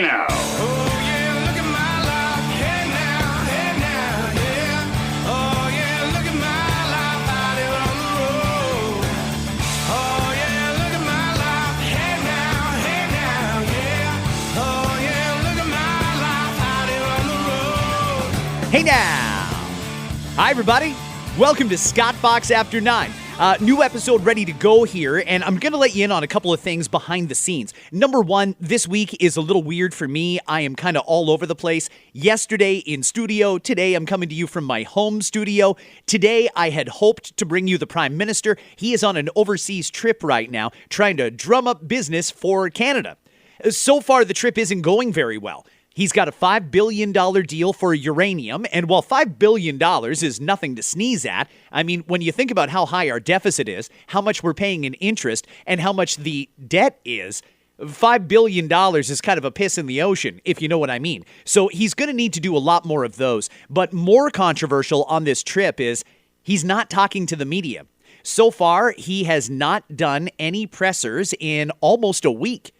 Hey now. Oh yeah, look at my life. Hey now, yeah. Oh yeah, look at my life out here on the road. Oh yeah, look at my life. Hey now, yeah. Oh yeah, look at my life out here on the road. Hey now! Hi, everybody. Welcome to Scott Fox After 9. New episode ready to go here, and I'm going to let you in on a couple of things behind the scenes. Number one, this week is a little weird for me. I am kind of all over the place. Yesterday in studio. Today I'm coming to you from my home studio. Today I had hoped to bring you the Prime Minister. He is on an overseas trip right now, trying to drum up business for Canada. So far, the trip isn't going very well. He's got a $5 billion deal for uranium, and while $5 billion is nothing to sneeze at, I mean, when you think about how high our deficit is, how much we're paying in interest, and how much the debt is, $5 billion is kind of a piss in the ocean, if you know what I mean. So he's going to need to do a lot more of those. But more controversial on this trip is he's not talking to the media. So far, he has not done any pressers in almost a week.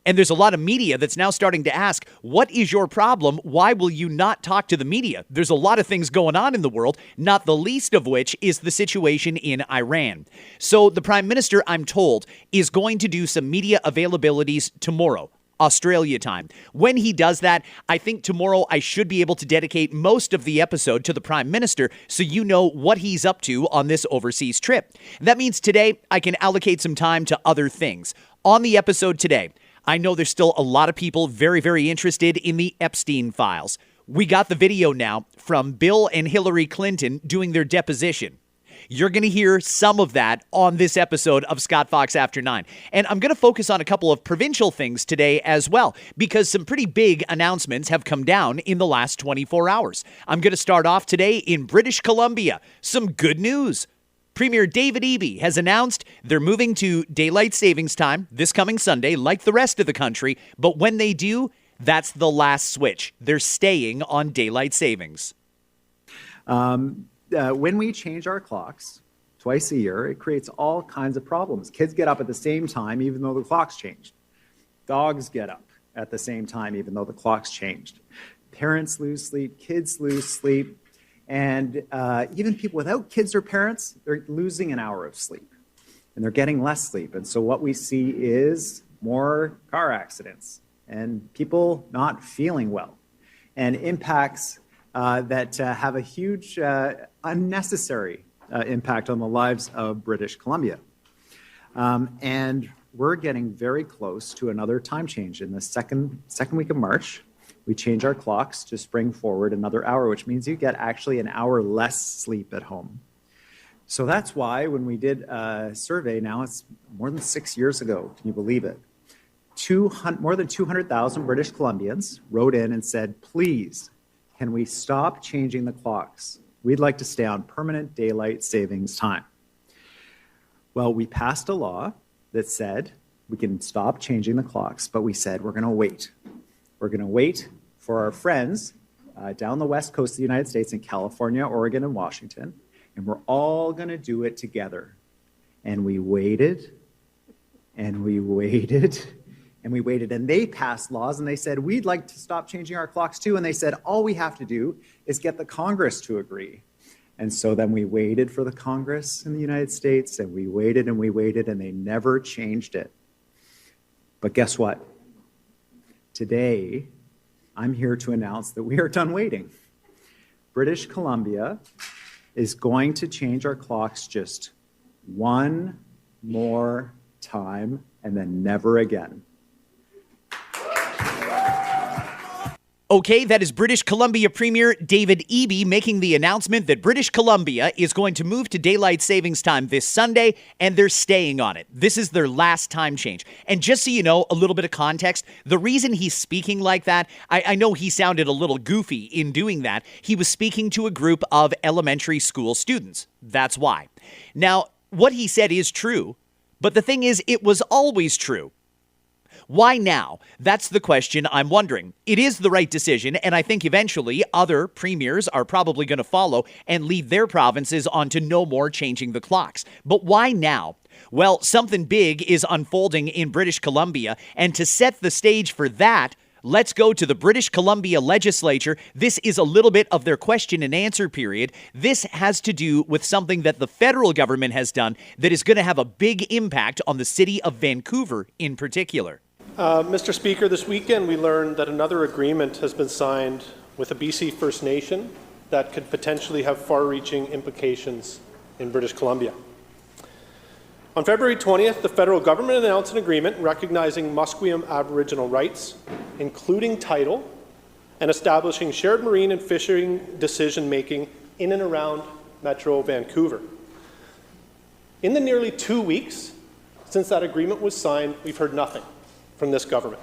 And there's a lot of media that's now starting to ask, what is your problem? Why will you not talk to the media? There's a lot of things going on in the world, not the least of which is the situation in Iran. So the Prime Minister, I'm told, is going to do some media availabilities tomorrow, Australia time. When he does that, I think tomorrow I should be able to dedicate most of the episode to the Prime Minister so you know what he's up to on this overseas trip. That means today I can allocate some time to other things. On the episode today, I know there's still a lot of people very, very interested in the Epstein files. We got the video now from Bill and Hillary Clinton doing their deposition. You're going to hear some of that on this episode of Scott Fox After 9. And I'm going to focus on a couple of provincial things today as well, because some pretty big announcements have come down in the last 24 hours. I'm going to start off today in British Columbia. Some good news. Premier David Eby has announced they're moving to daylight savings time this coming Sunday, like the rest of the country. But when they do, that's the last switch. They're staying on daylight savings. When we change our clocks twice a year, it creates all kinds of problems. Kids get up at the same time, even though the clock's changed. Dogs get up at the same time, even though the clock's changed. Parents lose sleep, kids lose sleep. And even people without kids or parents, they're losing an hour of sleep. And they're getting less sleep. And so what we see is more car accidents and people not feeling well. And impacts that have a huge, unnecessary impact on the lives of British Columbia. And we're getting very close to another time change. In the second week of March, we change our clocks to spring forward another hour, which means you get actually an hour less sleep at home. So that's why when we did a survey, now it's more than 6 years ago, can you believe it? More than 200,000 British Columbians wrote in and said, please, can we stop changing the clocks? We'd like to stay on permanent daylight savings time. Well, we passed a law that said we can stop changing the clocks, but we said we're going to wait. We're going to wait for our friends down the west coast of the United States in California, Oregon, and Washington, and we're all going to do it together. And we waited, and we waited, and we waited, and they passed laws, and they said, we'd like to stop changing our clocks too, and they said, all we have to do is get the Congress to agree. And so then we waited for the Congress in the United States, and we waited, and they never changed it. But guess what? Today, I'm here to announce that we are done waiting. British Columbia is going to change our clocks just one more time and then never again. Okay, that is British Columbia Premier David Eby making the announcement that British Columbia is going to move to daylight savings time this Sunday, and they're staying on it. This is their last time change. And just so you know, a little bit of context, the reason he's speaking like that, I know he sounded a little goofy in doing that. He was speaking to a group of elementary school students. That's why. Now, what he said is true, but the thing is, it was always true. Why now? That's the question I'm wondering. It is the right decision, and I think eventually other premiers are probably going to follow and lead their provinces on to no more changing the clocks. But why now? Well, something big is unfolding in British Columbia, and to set the stage for that, Let's go to the British Columbia legislature. This is a little bit of their question and answer period. This has to do with something that the federal government has done that is going to have a big impact on the city of Vancouver in particular. Mr. Speaker, this weekend we learned that another agreement has been signed with a BC First Nation that could potentially have far-reaching implications in British Columbia. On February 20th, the federal government announced an agreement recognizing Musqueam Aboriginal rights, including title, and establishing shared marine and fishing decision-making in and around Metro Vancouver. In the nearly 2 weeks since that agreement was signed, we've heard nothing from this government.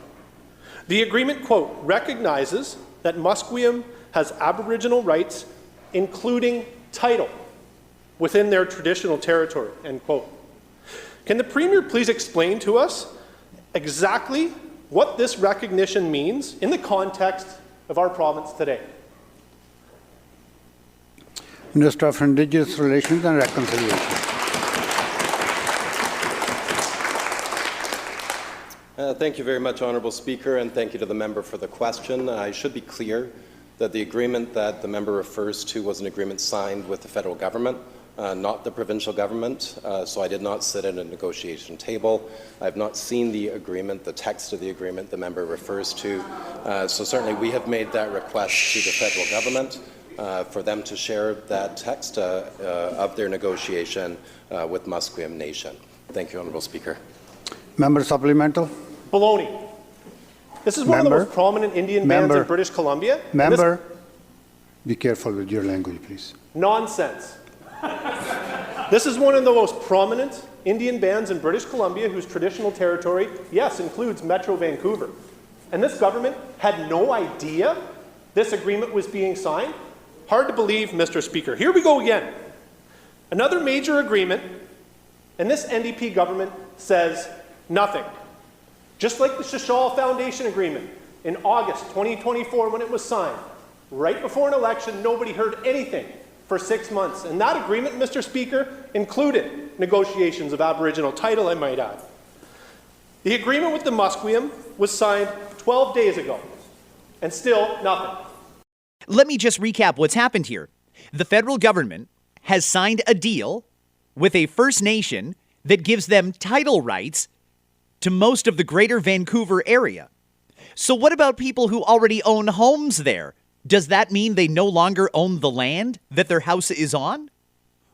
The agreement, quote, recognizes that Musqueam has Aboriginal rights, including title, within their traditional territory, end quote. Can the Premier please explain to us exactly what this recognition means in the context of our province today? Minister of Indigenous Relations and Reconciliation. Thank you very much, Honourable Speaker, and thank you to the member for the question. I should be clear that the agreement that the member refers to was an agreement signed with the federal government, not the provincial government, so I did not sit at a negotiation table. I have not seen the agreement, the text of the agreement the member refers to, so certainly we have made that request to the federal government for them to share that text of their negotiation with Musqueam Nation. Thank you, Honourable Speaker. Member supplemental. Baloney. This is one of the most prominent Indian bands in British Columbia. Member, be careful with your language, please. Nonsense. This is one of the most prominent Indian bands in British Columbia whose traditional territory, yes, includes Metro Vancouver. And this government had no idea this agreement was being signed? Hard to believe, Mr. Speaker. Here we go again. Another major agreement, and this NDP government says nothing. Just like the Shishal Foundation agreement in August 2024 when it was signed. Right before an election, nobody heard anything for 6 months. And that agreement, Mr. Speaker, included negotiations of Aboriginal title, I might add. The agreement with the Musqueam was signed 12 days ago, and still nothing. Let me just recap what's happened here. The federal government has signed a deal with a First Nation that gives them title rights to most of the Greater Vancouver area. So what about people who already own homes there? Does that mean they no longer own the land that their house is on?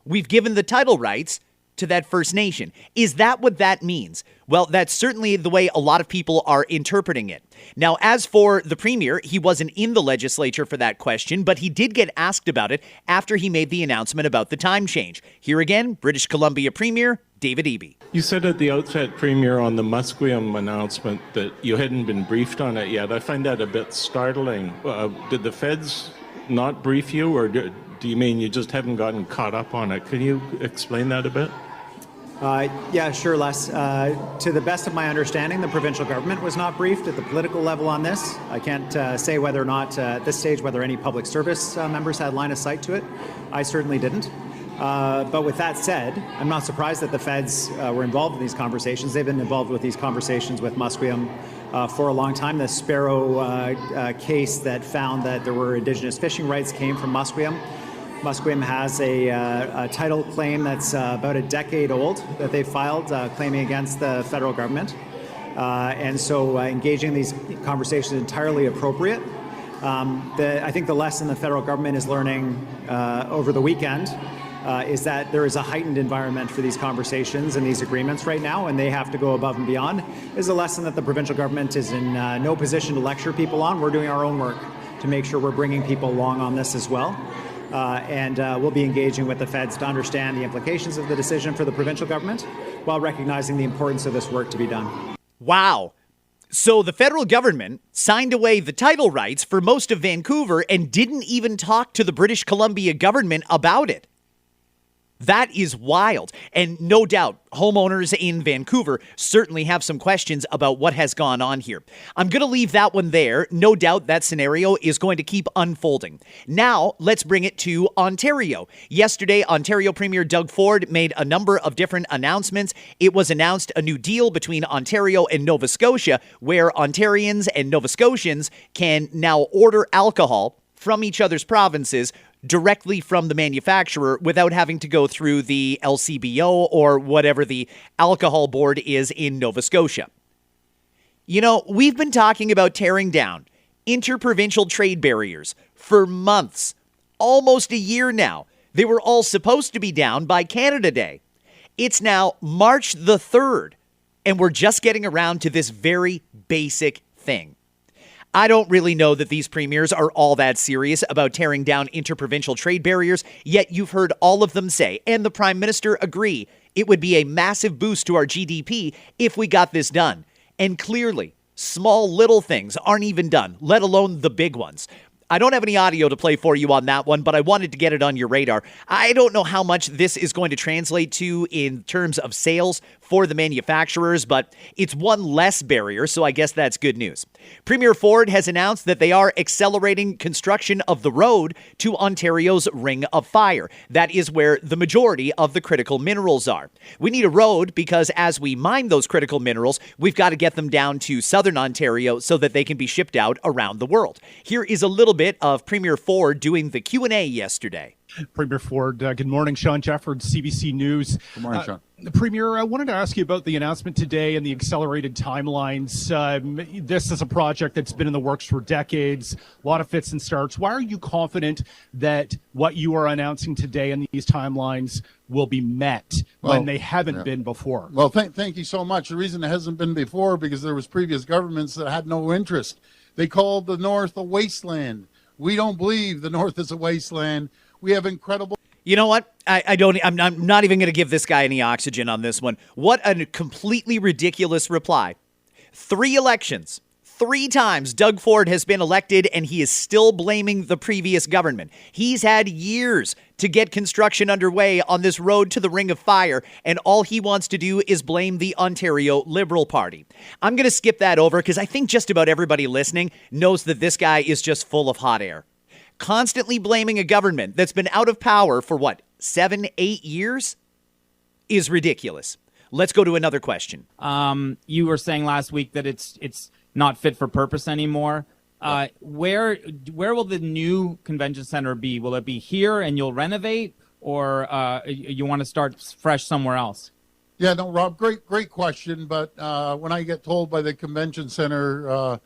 We've given the title rights to that First Nation. Is that what that means? Well, that's certainly the way a lot of people are interpreting it. Now, as for the Premier, he wasn't in the legislature for that question, but he did get asked about it after he made the announcement about the time change. Here again, British Columbia Premier David Eby. You said at the outset, Premier, on the Musqueam announcement that you hadn't been briefed on it yet. I find that a bit startling. Did the feds not brief you, or do you mean you just haven't gotten caught up on it? Can you explain that a bit? Yeah, sure, Les. To the best of my understanding, the provincial government was not briefed at the political level on this. I can't say whether or not, at this stage, whether any public service members had line of sight to it. I certainly didn't. But with that said, I'm not surprised that the feds were involved in these conversations. They've been involved with these conversations with Musqueam for a long time. The Sparrow case that found that there were Indigenous fishing rights came from Musqueam. Musqueam has a title claim that's about a decade old that they filed claiming against the federal government. And so engaging in these conversations is entirely appropriate. I think the lesson the federal government is learning over the weekend is that there is a heightened environment for these conversations and these agreements right now, and they have to go above and beyond. Is a lesson that the provincial government is in no position to lecture people on. We're doing our own work to make sure we're bringing people along on this as well. And we'll be engaging with the feds to understand the implications of the decision for the provincial government while recognizing the importance of this work to be done. Wow. So the federal government signed away the title rights for most of Vancouver and didn't even talk to the British Columbia government about it. That is wild. And no doubt, homeowners in Vancouver certainly have some questions about what has gone on here. I'm going to leave that one there. No doubt that scenario is going to keep unfolding. Now, let's bring it to Ontario. Yesterday, Ontario Premier Doug Ford made a number of different announcements. It was announced a new deal between Ontario and Nova Scotia, where Ontarians and Nova Scotians can now order alcohol from each other's provinces directly from the manufacturer without having to go through the LCBO or whatever the alcohol board is in Nova Scotia. You know, we've been talking about tearing down interprovincial trade barriers for months, almost a year now. They were all supposed to be down by Canada Day. It's now March the 3rd, and we're just getting around to this very basic thing. I don't really know that these premiers are all that serious about tearing down interprovincial trade barriers, yet you've heard all of them say, and the Prime Minister agree, it would be a massive boost to our GDP if we got this done. And clearly, small little things aren't even done, let alone the big ones. I don't have any audio to play for you on that one, but I wanted to get it on your radar. I don't know how much this is going to translate to in terms of sales for the manufacturers, but it's one less barrier, so I guess that's good news. Premier Ford has announced that they are accelerating construction of the road to Ontario's Ring of Fire. That is where the majority of the critical minerals are. We need a road because as we mine those critical minerals, we've got to get them down to southern Ontario so that they can be shipped out around the world. Here is a little bit of Premier Ford doing the Q&A yesterday. Premier Ford, good morning. Sean Jeffords, CBC News. Good morning, Sean. Premier, I wanted to ask you about the announcement today and the accelerated timelines. This is a project that's been in the works for decades, a lot of fits and starts. Why are you confident that what you are announcing today and these timelines will be met when they haven't been before? Well, thank you so much. The reason it hasn't been before because there was previous governments that had no interest. They called the North a wasteland. We don't believe the North is a wasteland. We have incredible... You know what? I'm not even going to give this guy any oxygen on this one. What a completely ridiculous reply. 3 elections, 3 times Doug Ford has been elected, and he is still blaming the previous government. He's had years to get construction underway on this road to the Ring of Fire, and all he wants to do is blame the Ontario Liberal Party. I'm going to skip that over because I think just about everybody listening knows that this guy is just full of hot air. Constantly blaming a government that's been out of power for, 7, 8 years is ridiculous. Let's go to another question. You were saying last week that it's not fit for purpose anymore. Where will the new convention center be? Will it be here and you'll renovate, or you want to start fresh somewhere else? Yeah, no, Rob, great question. But when I get told by the convention center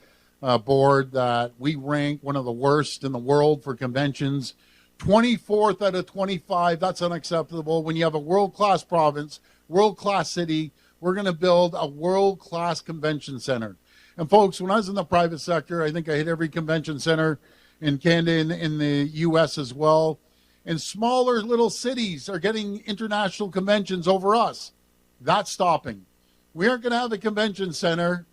board that we rank one of the worst in the world for conventions, 24th out of 25, that's unacceptable. When you have a world-class province, world-class city, we're going to build a world-class convention center. And folks, when I was in the private sector, I think I hit every convention center in Canada, in the U.S. as well. And smaller little cities are getting international conventions over us. That's stopping. We aren't going to have a convention center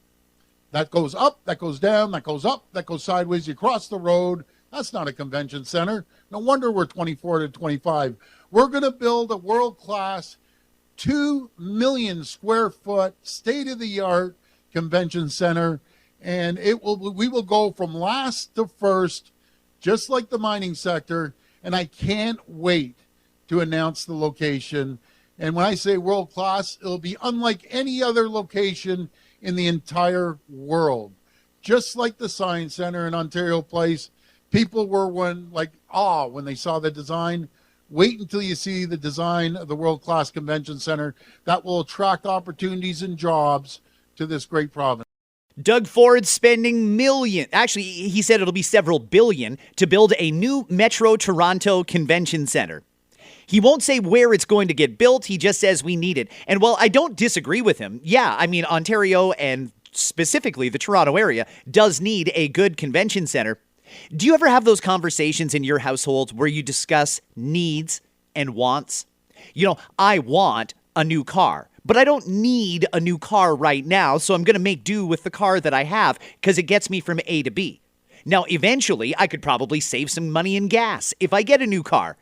that goes up, that goes down, that goes up, that goes sideways. You cross the road. That's not a convention center. No wonder we're 24 to 25. We're going to build a world-class 2 million square foot state-of-the-art convention center, and we will go from last to first, just like the mining sector, and I can't wait to announce the location. And when I say world-class, it'll be unlike any other location in the entire world. Just like the Science Center in Ontario Place, people were when they saw the design. Wait until you see the design of the world-class convention center that will attract opportunities and jobs to this great province. Doug Ford spending millions, actually he said it'll be several billion, to build a new Metro Toronto Convention Center. He won't say where it's going to get built. He just says we need it. And while I don't disagree with him, Ontario and specifically the Toronto area does need a good convention center. Do you ever have those conversations in your household where you discuss needs and wants? I want a new car, but I don't need a new car right now, so I'm going to make do with the car that I have because it gets me from A to B. Now, eventually, I could probably save some money in gas if I get a new car.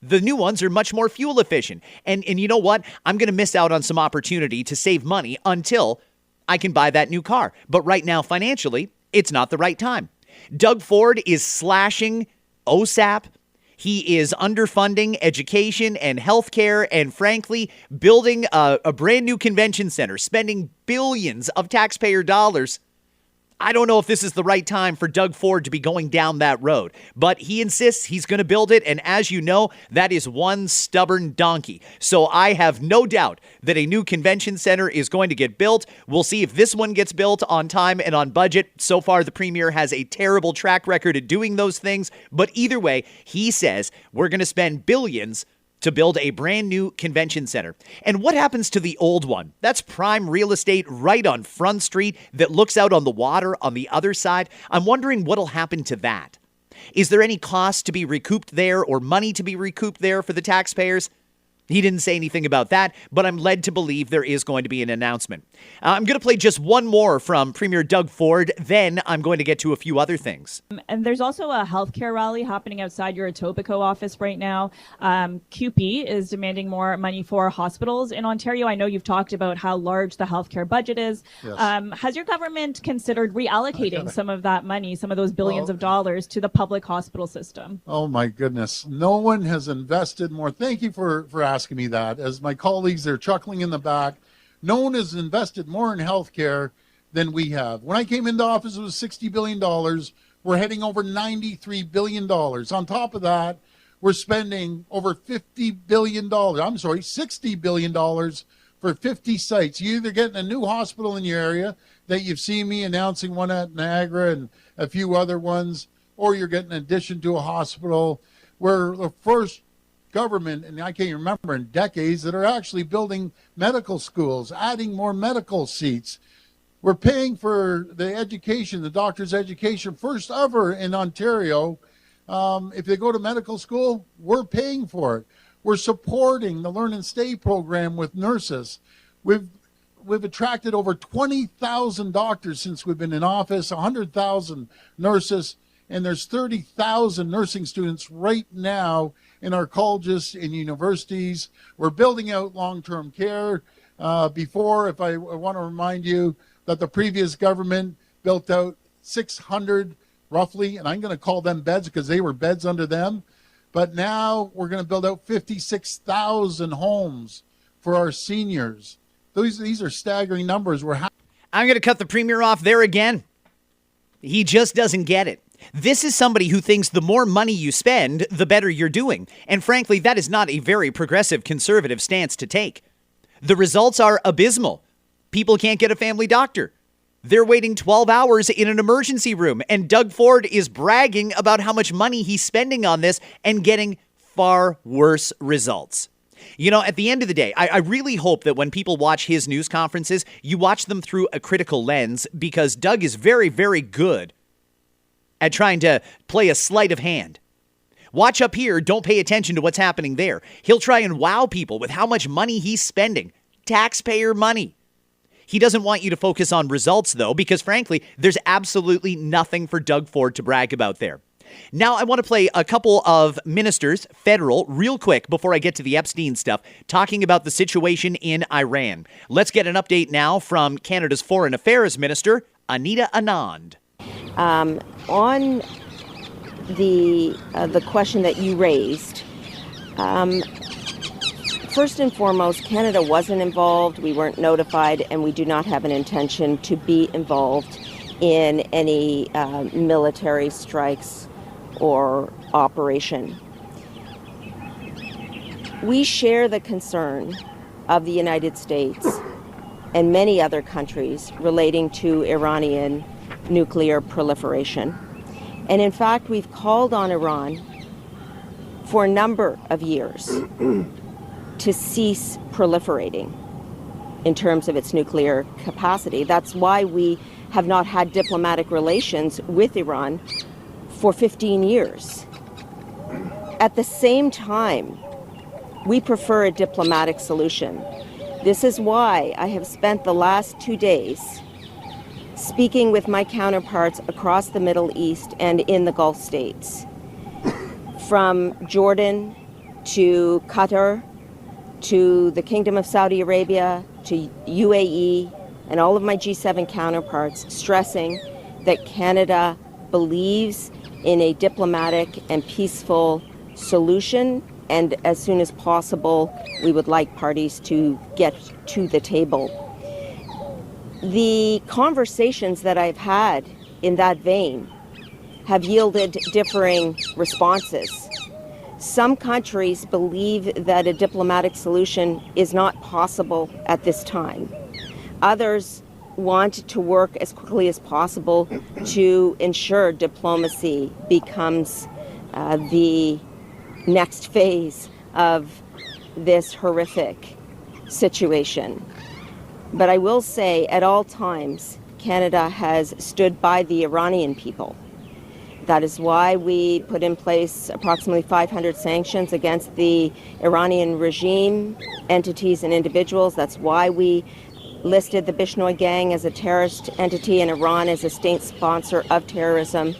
The new ones are much more fuel efficient. And you know what? I'm going to miss out on some opportunity to save money until I can buy that new car. But right now, financially, it's not the right time. Doug Ford is slashing OSAP. He is underfunding education and healthcare and, frankly, building a brand new convention center, spending billions of taxpayer dollars. I don't know if this is the right time for Doug Ford to be going down that road, but he insists he's going to build it, and as you know, that is one stubborn donkey. So I have no doubt that a new convention center is going to get built. We'll see if this one gets built on time and on budget. So far, the Premier has a terrible track record at doing those things, but either way, he says we're going to spend billions to build a brand new convention center. And what happens to the old one? That's prime real estate right on Front Street that looks out on the water on the other side. I'm wondering what'll happen to that. Is there any cost to be recouped there or money to be recouped there for the taxpayers? He didn't say anything about that, but I'm led to believe there is going to be an announcement. I'm going to play just one more from Premier Doug Ford, then I'm going to get to a few other things. And there's also a healthcare rally happening outside your Etobicoke office right now. QP is demanding more money for hospitals in Ontario. I know you've talked about how large the healthcare budget is. Yes. Has your government considered reallocating some of that money, some of those billions of dollars to the public hospital system? Oh my goodness. No one has invested more. Thank you for asking me that. As my colleagues, they're chuckling in the back. No one has invested more in healthcare than we have. When I came into office, it was $60 billion. We're heading over $93 billion. On top of that, we're spending over $60 billion for 50 sites. You're either getting a new hospital in your area that you've seen me announcing, one at Niagara and a few other ones, or you're getting an addition to a hospital. We're the first government, and I can't remember in decades, that are actually building medical schools, adding more medical seats. We're paying for the education, the doctor's education, first ever in Ontario. If they go to medical school, we're paying for it. We're supporting the Learn and Stay program with nurses. We've attracted over 20,000 doctors since we've been in office, 100,000 nurses, and there's 30,000 nursing students right now in our colleges and universities. We're building out long-term care. If I want to remind you that the previous government built out 600 roughly, and I'm going to call them beds because they were beds under them. But now we're going to build out 56,000 homes for our seniors. These are staggering numbers. I'm going to cut the Premier off there again. He just doesn't get it. This is somebody who thinks the more money you spend, the better you're doing. And frankly, that is not a very progressive conservative stance to take. The results are abysmal. People can't get a family doctor. They're waiting 12 hours in an emergency room, and Doug Ford is bragging about how much money he's spending on this and getting far worse results. You know, at the end of the day, I really hope that when people watch his news conferences, you watch them through a critical lens, because Doug is very, very good at trying to play a sleight of hand. Watch up here, don't pay attention to what's happening there. He'll try and wow people with how much money he's spending. Taxpayer money. He doesn't want you to focus on results, though, because frankly, there's absolutely nothing for Doug Ford to brag about there. Now, I want to play a couple of ministers, federal, real quick before I get to the Epstein stuff, talking about the situation in Iran. Let's get an update now from Canada's Foreign Affairs Minister, Anita Anand. On the question that you raised, first and foremost, Canada wasn't involved, we weren't notified, and we do not have an intention to be involved in any military strikes or operation. We share the concern of the United States and many other countries relating to Iranian nuclear proliferation. And in fact, we've called on Iran for a number of years to cease proliferating in terms of its nuclear capacity. That's why we have not had diplomatic relations with Iran for 15 years. At the same time, we prefer a diplomatic solution. This is why I have spent the last 2 days speaking with my counterparts across the Middle East and in the Gulf states, from Jordan to Qatar, to the Kingdom of Saudi Arabia, to UAE, and all of my G7 counterparts, stressing that Canada believes in a diplomatic and peaceful solution, and as soon as possible, we would like parties to get to the table. The conversations that I've had in that vein have yielded differing responses. Some countries believe that a diplomatic solution is not possible at this time. Others want to work as quickly as possible to ensure diplomacy becomes the next phase of this horrific situation. But I will say, at all times, Canada has stood by the Iranian people. That is why we put in place approximately 500 sanctions against the Iranian regime, entities and individuals. That's why we listed the Bishnoi gang as a terrorist entity and Iran as a state sponsor of terrorism.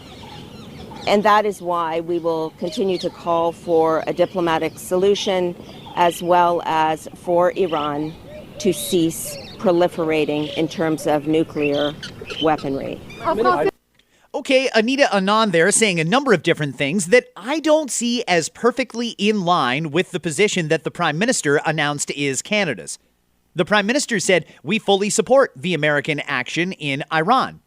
And that is why we will continue to call for a diplomatic solution, as well as for Iran to cease proliferating in terms of nuclear weaponry. Okay, Anita Anand there saying a number of different things that I don't see as perfectly in line with the position that the Prime Minister announced is Canada's. The Prime Minister said, we fully support the American action in Iran.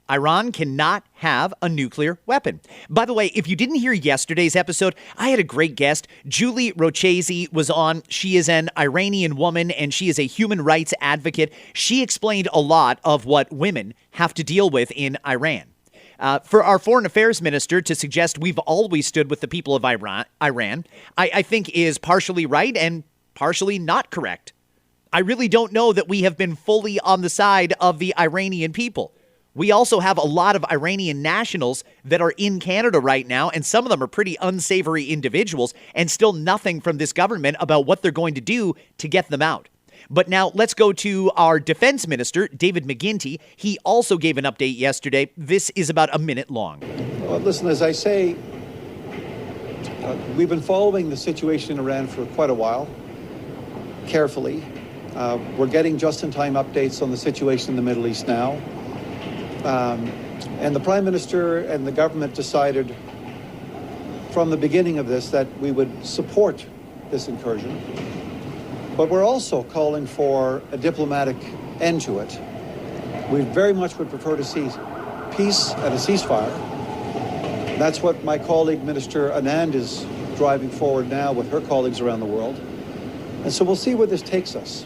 Iran cannot have a nuclear weapon. By the way, if you didn't hear yesterday's episode, I had a great guest. Julie Rochese was on. She is an Iranian woman and she is a human rights advocate. She explained a lot of what women have to deal with in Iran. For our foreign affairs minister to suggest we've always stood with the people of Iran, I think is partially right and partially not correct. I really don't know that we have been fully on the side of the Iranian people. We also have a lot of Iranian nationals that are in Canada right now, and some of them are pretty unsavory individuals, and still nothing from this government about what they're going to do to get them out. But now let's go to our defense minister, David McGuinty. He also gave an update yesterday. This is about a minute long. Well, listen, as I say, we've been following the situation in Iran for quite a while, carefully. We're getting just-in-time updates on the situation in the Middle East now. And the Prime Minister and the government decided from the beginning of this that we would support this incursion. But we're also calling for a diplomatic end to it. We very much would prefer to see peace and a ceasefire. That's what my colleague, Minister Anand, is driving forward now with her colleagues around the world. And so we'll see where this takes us.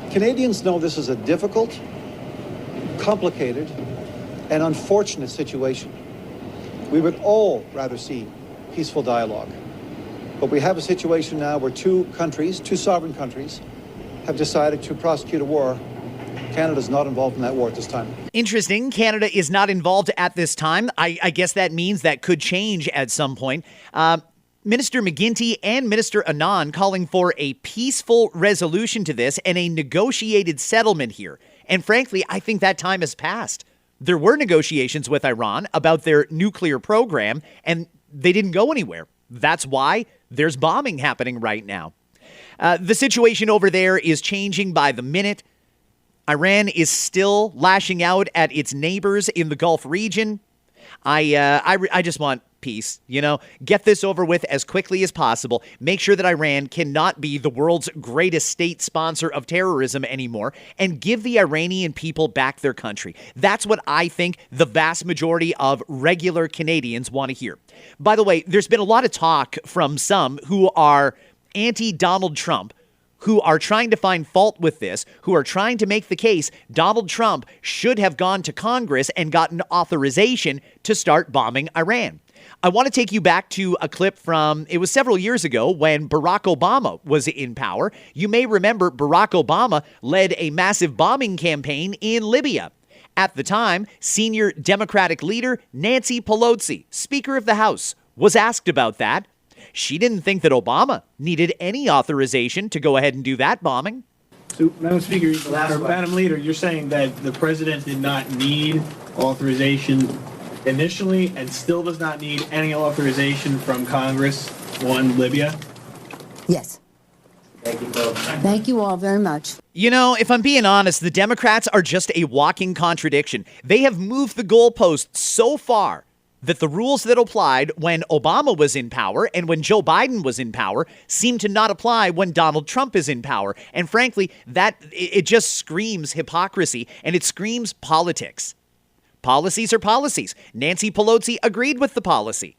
Canadians know this is a difficult, complicated, and unfortunate situation. We would all rather see peaceful dialogue. But we have a situation now where two sovereign countries, have decided to prosecute a war. Canada's not involved in that war at this time. Interesting. Canada is not involved at this time. I guess that means that could change at some point. Minister McGuinty and Minister Anand calling for a peaceful resolution to this and a negotiated settlement here. And frankly, I think that time has passed. There were negotiations with Iran about their nuclear program, and they didn't go anywhere. That's why there's bombing happening right now. The situation over there is changing by the minute. Iran is still lashing out at its neighbors in the Gulf region. I just want peace, get this over with as quickly as possible. Make sure that Iran cannot be the world's greatest state sponsor of terrorism anymore, and give the Iranian people back their country. That's what I think the vast majority of regular Canadians want to hear. By the way, there's been a lot of talk from some who are anti-Donald Trump, who are trying to find fault with this, who are trying to make the case Donald Trump should have gone to Congress and gotten authorization to start bombing Iran. I want to take you back to a clip from, it was several years ago when Barack Obama was in power. You may remember Barack Obama led a massive bombing campaign in Libya. At the time, senior Democratic leader Nancy Pelosi, Speaker of the House, was asked about that. She didn't think that Obama needed any authorization to go ahead and do that bombing. So, Madam Speaker, or Madam Leader, you're saying that the president did not need authorization initially and still does not need any authorization from Congress on Libya? Yes. Thank you, folks. Thank you all very much. You know, if I'm being honest, the Democrats are just a walking contradiction. They have moved the goalposts so far that the rules that applied when Obama was in power and when Joe Biden was in power seem to not apply when Donald Trump is in power. And frankly, it just screams hypocrisy and it screams politics. Policies are policies. Nancy Pelosi agreed with the policy.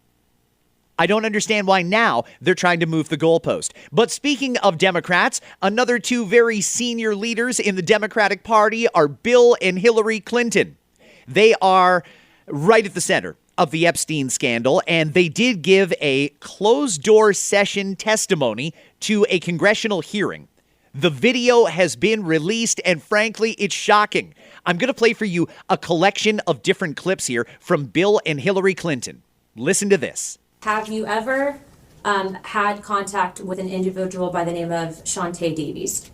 I don't understand why now they're trying to move the goalpost. But speaking of Democrats, another two very senior leaders in the Democratic Party are Bill and Hillary Clinton. They are right at the center of the Epstein scandal, and they did give a closed-door session testimony to a congressional hearing. The video has been released, and frankly, it's shocking. I'm going to play for you a collection of different clips here from Bill and Hillary Clinton. Listen to this. Have you ever had contact with an individual by the name of Shantae Davies?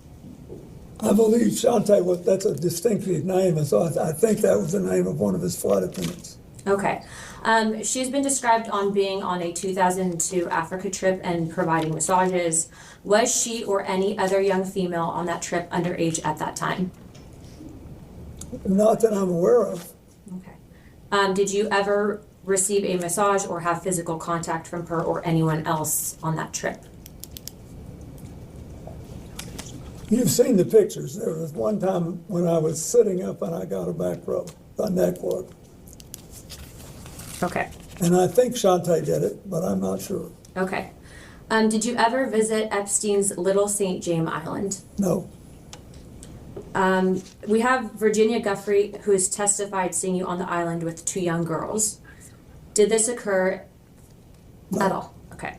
I believe Shantae that's a distinctive name, and so I think that was the name of one of his flight attendants. Okay. She's been described on being on a 2002 Africa trip and providing massages. Was she or any other young female on that trip underage at that time? Not that I'm aware of. Okay. Did you ever receive a massage or have physical contact from her or anyone else on that trip? You've seen the pictures. There was one time when I was sitting up and I got a back rub, a neck rub. Okay. And I think Shantae did it, but I'm not sure. Okay. Did you ever visit Epstein's Little St. James Island? No. We have Virginia Guffrey, who has testified seeing you on the island with two young girls. Did this occur at all? Okay.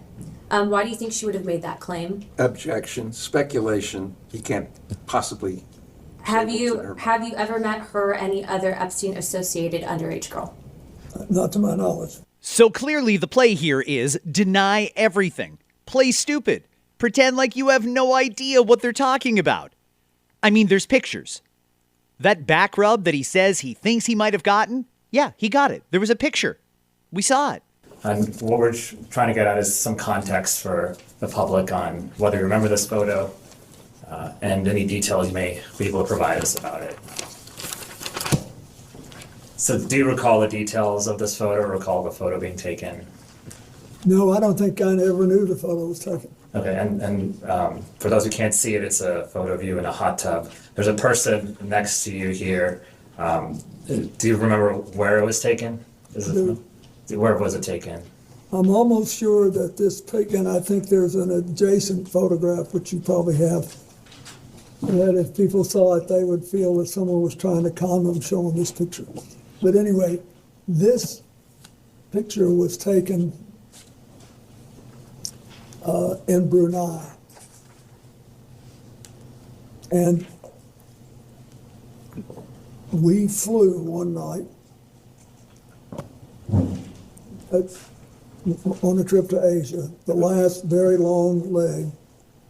Why do you think she would have made that claim? Objection, speculation. He can't possibly. Have you ever met her or any other Epstein associated underage girl? Not to my knowledge. So clearly the play here is deny everything. Play stupid. Pretend like you have no idea what they're talking about. I mean, there's pictures. That back rub that he says he thinks he might have gotten, yeah, he got it. There was a picture. We saw it. And what we're trying to get at is some context for the public on whether you remember this photo and any details you may be able to provide us about it. So do you recall the details of this photo or recall the photo being taken? No, I don't think I ever knew the photo was taken. Okay, and for those who can't see it, it's a photo of you in a hot tub. There's a person next to you here. Do you remember where it was taken? Where was it taken? I'm almost sure that this pic, and I think there's an adjacent photograph, which you probably have, that if people saw it, they would feel that someone was trying to con them showing this picture. But anyway, this picture was taken in Brunei. And we flew one night on a trip to Asia, the last very long leg.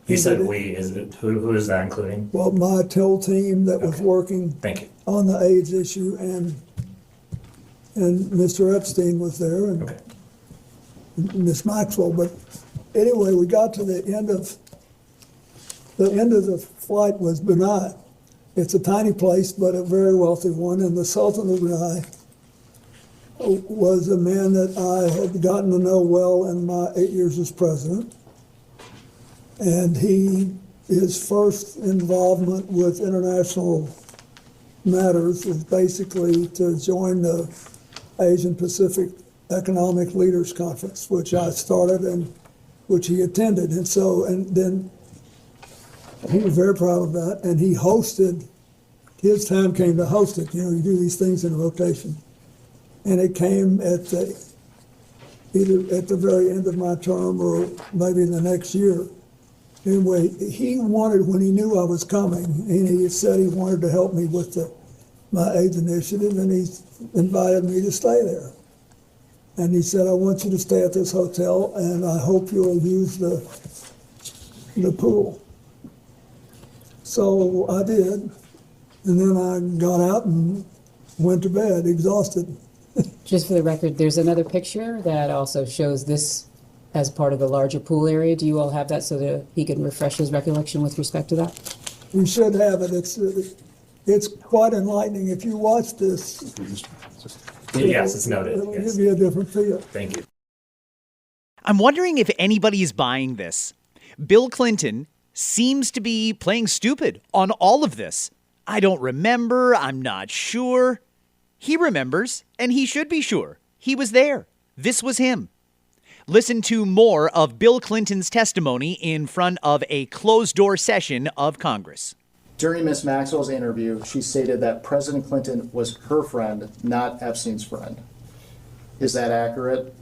You said we. Is it who is that including? Well, my TIL team that was working Thank you. on the AIDS issue, and Mr. Epstein was there, and Miss Maxwell. But anyway, we got to the end of the flight was Brunei. It's a tiny place, but a very wealthy one, and the Sultan of Brunei was a man that I had gotten to know well in my 8 years as president. And his first involvement with international matters was basically to join the Asian Pacific Economic Leaders Conference, which I started and which he attended. And then he was very proud of that, and he hosted, his time came to host it. You know, you do these things in rotation. And it came either at the very end of my term or maybe the next year. Anyway, he wanted, when he knew I was coming, and he said he wanted to help me with my AIDS initiative, and he invited me to stay there. And he said, I want you to stay at this hotel, and I hope you'll use the pool. So I did, and then I got out and went to bed, exhausted. Just for the record, there's another picture that also shows this as part of the larger pool area? Do you all have that so that he can refresh his recollection with respect to that? We should have it. It's quite enlightening. If you watch this, Yes, it's noted. It'll Yes. give you a different feel. Thank you. I'm wondering if anybody is buying this. Bill Clinton seems to be playing stupid on all of this. I don't remember. I'm not sure. He remembers, and he should be sure. He was there. This was him. Listen to more of Bill Clinton's testimony in front of a closed-door session of Congress. During Ms. Maxwell's interview, she stated that President Clinton was her friend, not Epstein's friend. Is that accurate?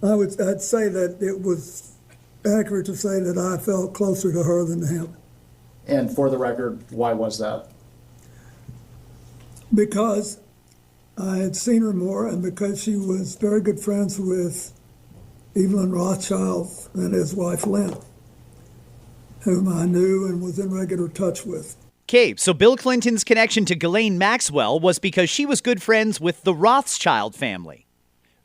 I'd say that it was accurate to say that I felt closer to her than to him. And for the record, why was that? Because I had seen her more, and because she was very good friends with Evelyn Rothschild and his wife Lynn, whom I knew and was in regular touch with. Okay, so Bill Clinton's connection to Ghislaine Maxwell was because she was good friends with the Rothschild family.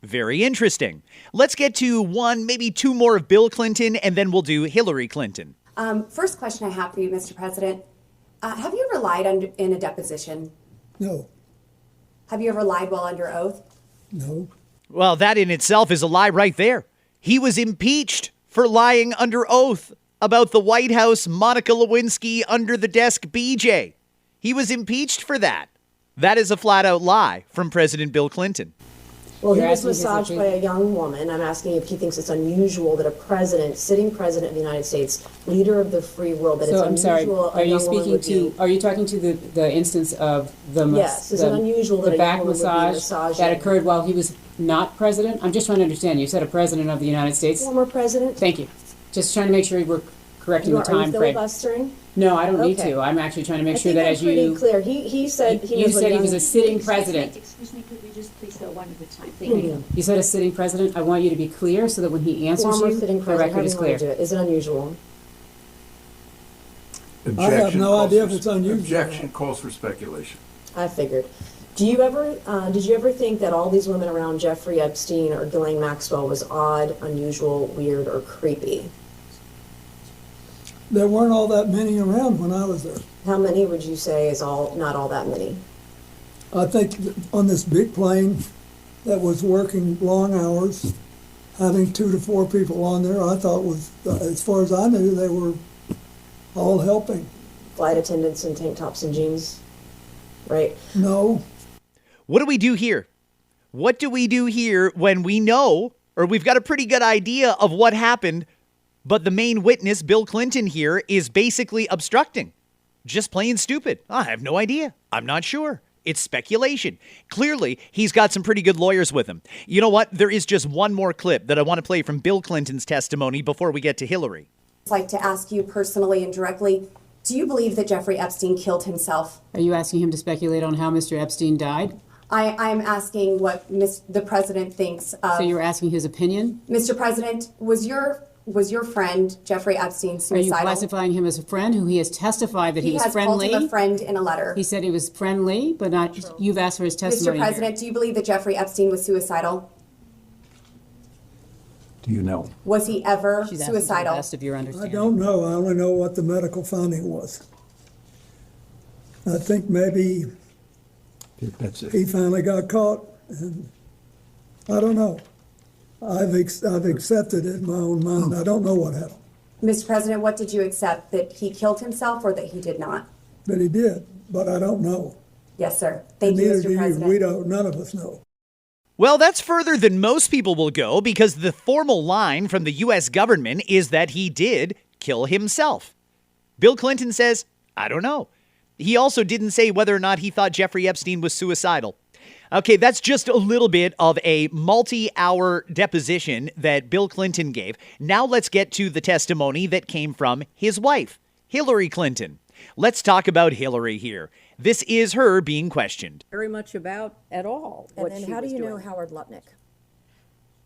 Very interesting. Let's get to one, maybe two more of Bill Clinton, and then we'll do Hillary Clinton. First question I have for you, Mr. President. Have you ever lied in a deposition? No. Have you ever lied while under oath? No. Well, that in itself is a lie right there. He was impeached for lying under oath about the White House Monica Lewinsky under-the-desk BJ. He was impeached for that. That is a flat-out lie from President Bill Clinton. Well, he was massaged by a young woman. I'm asking if he thinks it's unusual that a president, sitting president of the United States, leader of the free world, that So it's I'm unusual. sorry, are you talking to the instance of Yes, is it unusual that the a back young woman would be massage massaging? that occurred while he was not president? I'm just trying to understand. You said a president of the United States? Former president. Thank you. Just trying to make sure we're correcting the Are you time frame. filibustering? No, I don't need Okay. to. I'm actually trying to make I sure think that I'm as pretty you... clear. He said he You was said he young- was a sitting president. Excuse me, could we just please go one at a time? Thank you. You said a sitting president. I want you to be clear so that when he answers Former you, sitting the president, record is however you want clear. to do it. Is it unusual? I have no idea if it's unusual. Objection calls for speculation. I figured. Did you ever think that all these women around Jeffrey Epstein or Ghislaine Maxwell was odd, unusual, weird, or creepy? There weren't all that many around when I was there. How many would you say is not all that many? I think on this big plane that was working long hours, having 2 to 4 people on there, I thought was, as far as I knew, they were all helping. Flight attendants in tank tops and jeans, right? No. What do we do here? What do we do here when we know, or we've got a pretty good idea of what happened, but the main witness, Bill Clinton here, is basically obstructing? Just plain stupid. I have no idea. I'm not sure. It's speculation. Clearly, he's got some pretty good lawyers with him. You know what? There is just one more clip that I want to play from Bill Clinton's testimony before we get to Hillary. I'd like to ask you personally and directly, do you believe that Jeffrey Epstein killed himself? Are you asking him to speculate on how Mr. Epstein died? I'm asking what the president thinks of... So you're asking his opinion? Mr. President, was your friend Jeffrey Epstein suicidal? Are you classifying him as a friend who he has testified that he was friendly? He has called him a friend in a letter. He said he was friendly, but not. You've asked for his testimony. Mr. President, do you believe that Jeffrey Epstein was suicidal? Do you know? Was he ever She's asking for the suicidal? best of your I understanding. don't know. I only know what the medical finding was. I think maybe That's it. he finally got caught, and I don't know. I've accepted it in my own mind. I don't know what happened, Mr. President, what did you accept? That he killed himself or that he did not? but he did. But I don't know. Yes, sir. Thank And you, neither Mr. do you. President. We don't. None of us know. Well, that's further than most people will go because the formal line from the U.S. government is that he did kill himself. Bill Clinton says, I don't know. He also didn't say whether or not he thought Jeffrey Epstein was suicidal. Okay, that's just a little bit of a multi-hour deposition that Bill Clinton gave. Now let's get to the testimony that came from his wife, Hillary Clinton. Let's talk about Hillary here. This is her being questioned. Very much about at all what And she how do was you know doing. Howard Lutnick?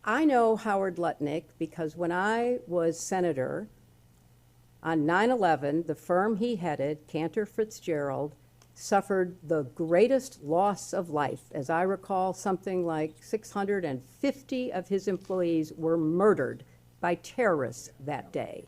I know Howard Lutnick because when I was senator on 9/11, the firm he headed, Cantor Fitzgerald, suffered the greatest loss of life. As I recall, something like 650 of his employees were murdered by terrorists that day.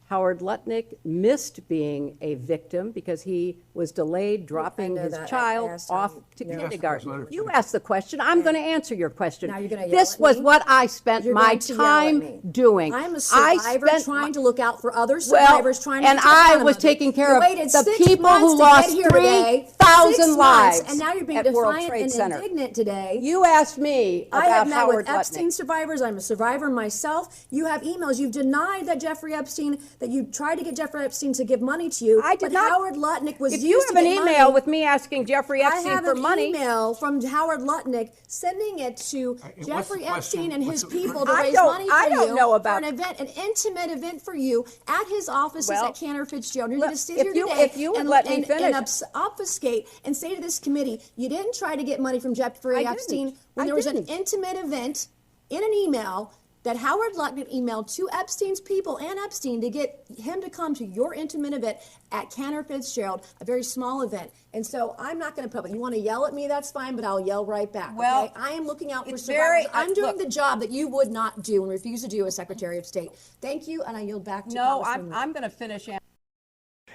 Howard Lutnick missed being a victim because he was delayed dropping know his that. I child asked off him. to Yeah. kindergarten. You asked the question. I'm going to answer your question. Now you're going to yell This at was me? what I spent You're my going to yell at time me. doing. I'm a I survivor spent trying to look out for other Well, survivors, trying to and get to the I bottom was of it. taking care You of waited the 6 people months who to lost get here today. 3,000 6 months, lives and now you're being at World defiant Trade and Center. indignant today. You asked me I have about met Howard with Epstein Lutnick. survivors. I'm a survivor myself. You have emails. You've denied that Jeffrey Epstein, that you tried to get Jeffrey Epstein to give money to you. I did but not. Howard Lutnick was If used you to have an get email money. with me asking Jeffrey I Epstein have for an money, email from Howard Lutnick sending it to Jeffrey Epstein and his people to I raise don't- money for I don't you know about- for an event, an intimate event for you at his offices Well, at Cantor Fitzgerald. You're look, going to sit if here you- today if you would and, let me and, finish. and obfuscate and say to this committee, you didn't try to get money from Jeffrey I Epstein didn't. when I there was didn't. an intimate event in an email that Howard Lutnick emailed to Epstein's people and Epstein to get him to come to your intimate event at Cantor Fitzgerald, a very small event. And so I'm not going to put it. You want to yell at me, that's fine, but I'll yell right back. Well, okay? I am looking out for it's survivors. very- I'm doing look. the job that you would not do and refuse to do as Secretary of State. Thank you, and I yield back to no, Congresswoman. I'm going to finish.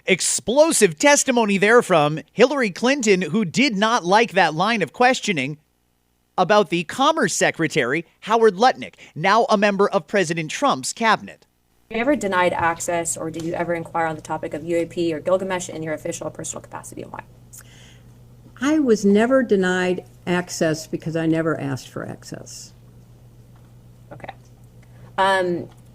Explosive testimony there from Hillary Clinton, who did not like that line of questioning about the Commerce Secretary, Howard Lutnick, now a member of President Trump's cabinet. Have you ever denied access, or did you ever inquire on the topic of UAP or Gilgamesh in your official or personal capacity, and why? I was never denied access because I never asked for access. Okay.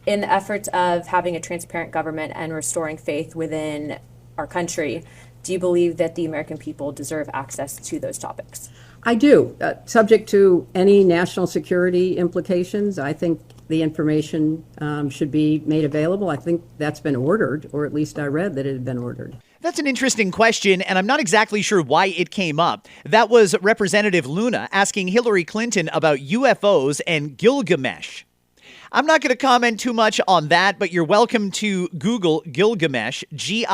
In the efforts of having a transparent government and restoring faith within our country, do you believe that the American people deserve access to those topics? I do. Subject to any national security implications, I think the information should be made available. I think that's been ordered, or at least I read that it had been ordered. That's an interesting question, and I'm not exactly sure why it came up. That was Representative Luna asking Hillary Clinton about UFOs and Gilgamesh. I'm not going to comment too much on that, but you're welcome to Google Gilgamesh, Gilgamesh,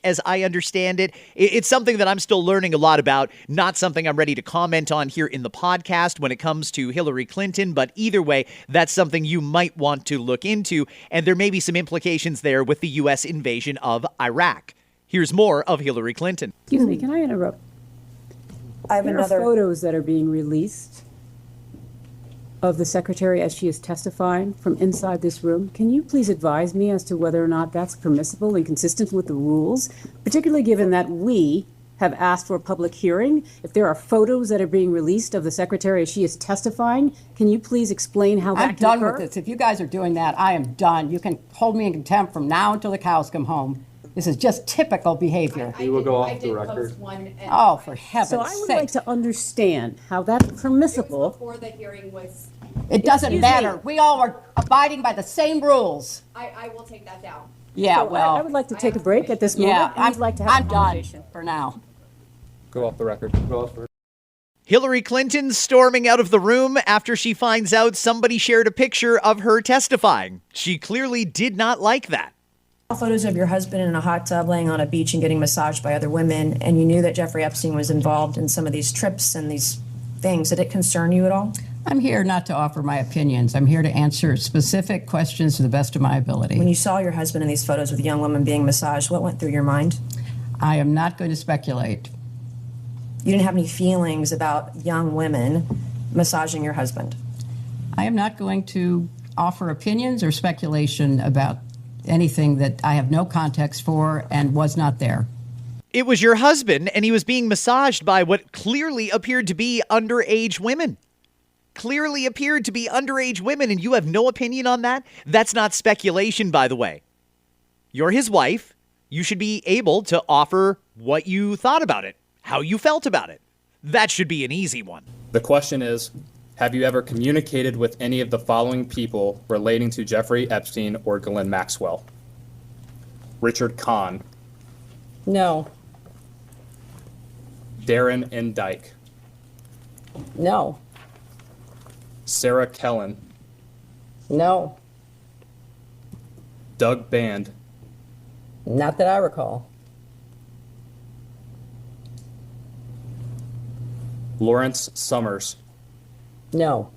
as I understand it. It's something that I'm still learning a lot about, not something I'm ready to comment on here in the podcast when it comes to Hillary Clinton, but either way, that's something you might want to look into, and there may be some implications there with the U.S. invasion of Iraq. Here's more of Hillary Clinton. Excuse me, can I interrupt? I have There another. are photos that are being released of the secretary as she is testifying from inside this room. Can you please advise me as to whether or not that's permissible and consistent with the rules, particularly given that we have asked for a public hearing? If there are photos that are being released of the secretary as she is testifying, can you please explain how that I'm can done occur? with this. If you guys are doing that, I am done. You can hold me in contempt from now until the cows come home. This is just typical behavior. We will go off the record. Oh, for heaven's So I would sake. like to understand how that's permissible. Before the hearing was, It doesn't Excuse matter. me. We all are abiding by the same rules. I will take that down. Yeah, So well. I would like to take a break at this moment. Yeah, and I'd like to have I'm a done conversation. for now. Go off the record. Go off the record. Hillary Clinton storming out of the room after she finds out somebody shared a picture of her testifying. She clearly did not like that. Photos of your husband in a hot tub laying on a beach and getting massaged by other women, and you knew that Jeffrey Epstein was involved in some of these trips and these things. Did it concern you at all? I'm here not to offer my opinions. I'm here to answer specific questions to the best of my ability. When you saw your husband in these photos with young women being massaged, what went through your mind? I am not going to speculate. You didn't have any feelings about young women massaging your husband? I am not going to offer opinions or speculation about anything that I have no context for and was not there. It was your husband, and he was being massaged by what clearly appeared to be underage women. Clearly appeared to be underage women, and you have no opinion on that? That's not speculation, by the way. You're his wife. You should be able to offer what you thought about it, how you felt about it. That should be an easy one. The question is, have you ever communicated with any of the following people relating to Jeffrey Epstein or Ghislaine Maxwell? Richard Kahn, No. Darren N. Dyke, No. Sarah Kellen, No. Doug Band, Not that I recall. Lawrence Summers, No.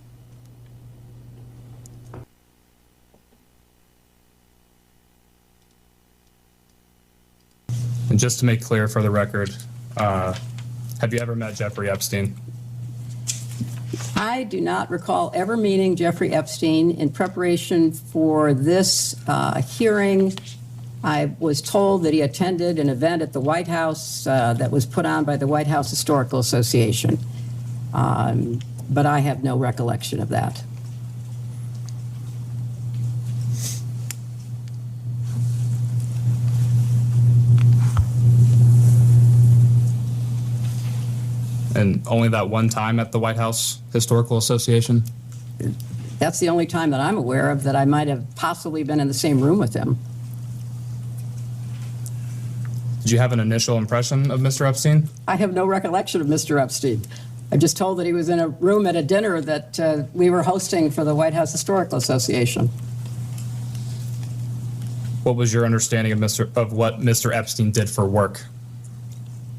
And just to make clear for the record, have you ever met Jeffrey Epstein? I do not recall ever meeting Jeffrey Epstein. In preparation for this hearing, I was told that he attended an event at the White House that was put on by the White House Historical Association, but I have no recollection of that. And only that one time at the White House Historical Association? That's the only time that I'm aware of that I might have possibly been in the same room with him. Did you have an initial impression of Mr. Epstein? I have no recollection of Mr. Epstein. I'm just told that he was in a room at a dinner that we were hosting for the White House Historical Association. What was your understanding of what Mr. Epstein did for work?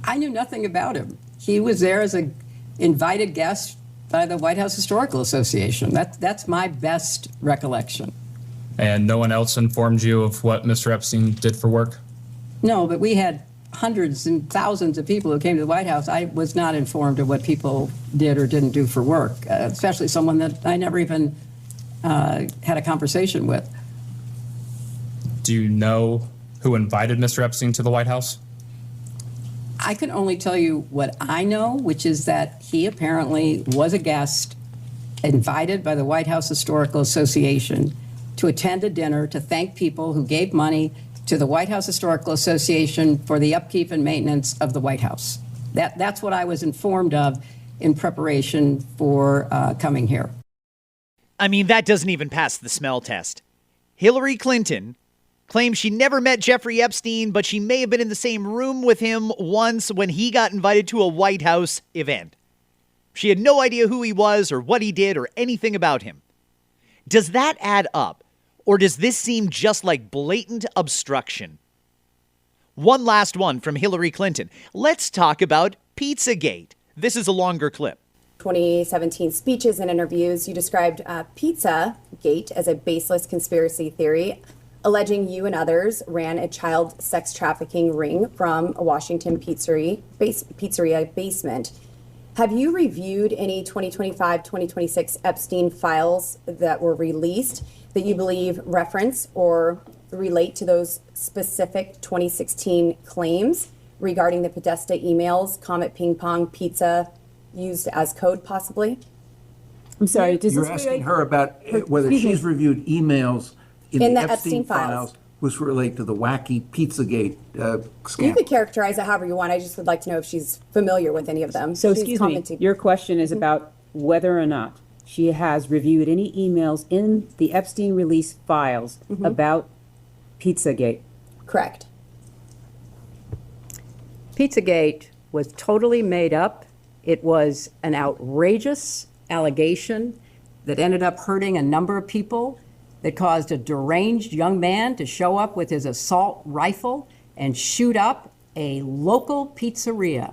I knew nothing about him. He was there as an invited guest by the White House Historical Association. That's my best recollection. And no one else informed you of what Mr. Epstein did for work? No, but we had hundreds and thousands of people who came to the White House. I was not informed of what people did or didn't do for work, especially someone that I never even had a conversation with. Do you know who invited Mr. Epstein to the White House? I can only tell you what I know, which is that he apparently was a guest invited by the White House Historical Association to attend a dinner to thank people who gave money to the White House Historical Association for the upkeep and maintenance of the White House. That's what I was informed of in preparation for coming here. I mean, that doesn't even pass the smell test. Hillary Clinton claims she never met Jeffrey Epstein, but she may have been in the same room with him once when he got invited to a White House event. She had no idea who he was or what he did or anything about him. Does that add up? Or does this seem just like blatant obstruction? One last one from Hillary Clinton. Let's talk about Pizzagate. This is a longer clip. 2017 speeches and interviews, you described Pizzagate as a baseless conspiracy theory, alleging you and others ran a child sex trafficking ring from a Washington pizzeria basement. Have you reviewed any 2025-2026 Epstein files that were released that you believe reference or relate to those specific 2016 claims regarding the Podesta emails, Comet Ping Pong Pizza used as code possibly? I'm sorry, does You're this asking relate- her about whether she's reviewed emails in the Epstein files, which relate to the wacky Pizzagate scandal. You could characterize it however you want. I just would like to know if she's familiar with any of them. So She's excuse me, commented- your question is about whether or not she has reviewed any emails in the Epstein release files about Pizzagate. Correct. Pizzagate was totally made up. It was an outrageous allegation that ended up hurting a number of people, that caused a deranged young man to show up with his assault rifle and shoot up a local pizzeria.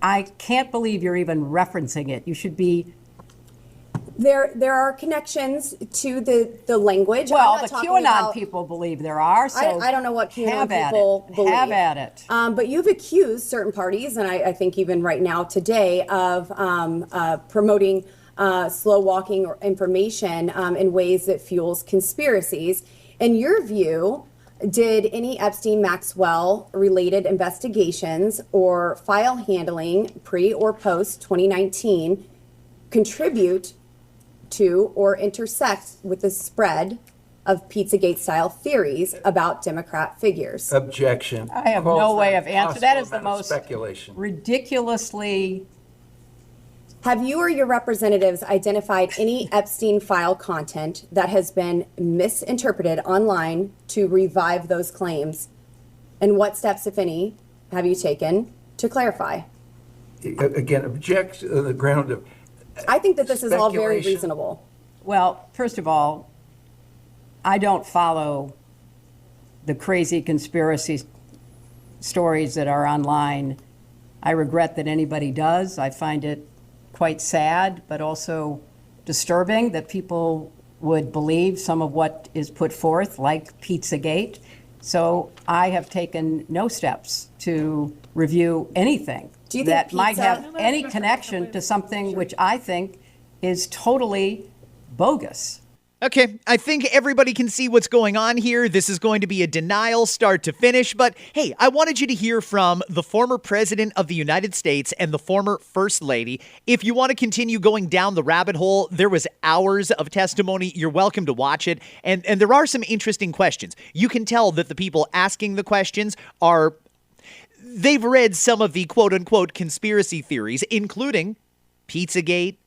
I can't believe you're even referencing it. You should be. There are connections to the language. Well, I'm not the talking QAnon about- people believe there are. So I don't know what QAnon have at people it. believe. Have at it. But you've accused certain parties, and I think even right now today, of promoting slow walking or information in ways that fuels conspiracies. In your view, did any Epstein-Maxwell related investigations or file handling pre or post 2019 contribute to or intersect with the spread of Pizzagate style theories about Democrat figures? Objection. I have Calls no way that of answering. That is the possible amount of most speculation. ridiculously. Have you or your representatives identified any Epstein file content that has been misinterpreted online to revive those claims? And what steps, if any, have you taken to clarify? Again, object on the ground of. I think that this is all very Speculation. reasonable. Well, first of all, I don't follow the crazy conspiracy stories that are online. I regret that anybody does. I find it quite sad, but also disturbing that people would believe some of what is put forth, like Pizzagate. So I have taken no steps to review anything Do you think that might pizza- have any connection to something which I think is totally bogus. Okay, I think everybody can see what's going on here. This is going to be a denial start to finish, but hey, I wanted you to hear from the former president of the United States and the former first lady. If you want to continue going down the rabbit hole, there was hours of testimony. You're welcome to watch it, and there are some interesting questions. You can tell that the people asking the questions they've read some of the quote-unquote conspiracy theories, including Pizzagate,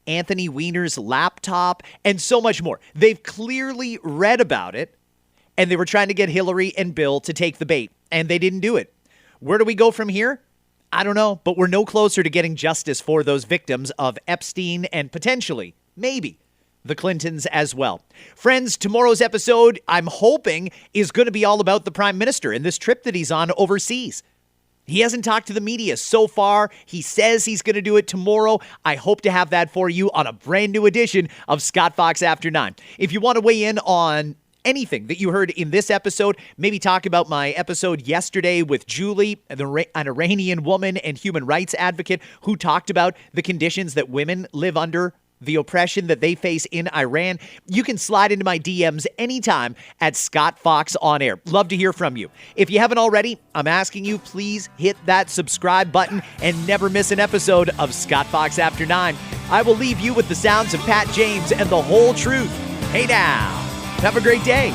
Anthony Weiner's laptop, and so much more. They've clearly read about it, and they were trying to get Hillary and Bill to take the bait, and they didn't do it. Where do we go from here? I don't know, but we're no closer to getting justice for those victims of Epstein and potentially, maybe, the Clintons as well. Friends, tomorrow's episode, I'm hoping, is going to be all about the Prime Minister and this trip that he's on overseas. He hasn't talked to the media so far. He says he's going to do it tomorrow. I hope to have that for you on a brand new edition of Scott Fox After 9. If you want to weigh in on anything that you heard in this episode, maybe talk about my episode yesterday with Julie, an Iranian woman and human rights advocate who talked about the conditions that women live under, the oppression that they face in Iran, you can slide into my DMs anytime at Scott Fox On Air. Love to hear from you. If you haven't already, I'm asking you, please hit that subscribe button and never miss an episode of Scott Fox After 9. I will leave you with the sounds of Pat James and the whole truth. Hey now, have a great day.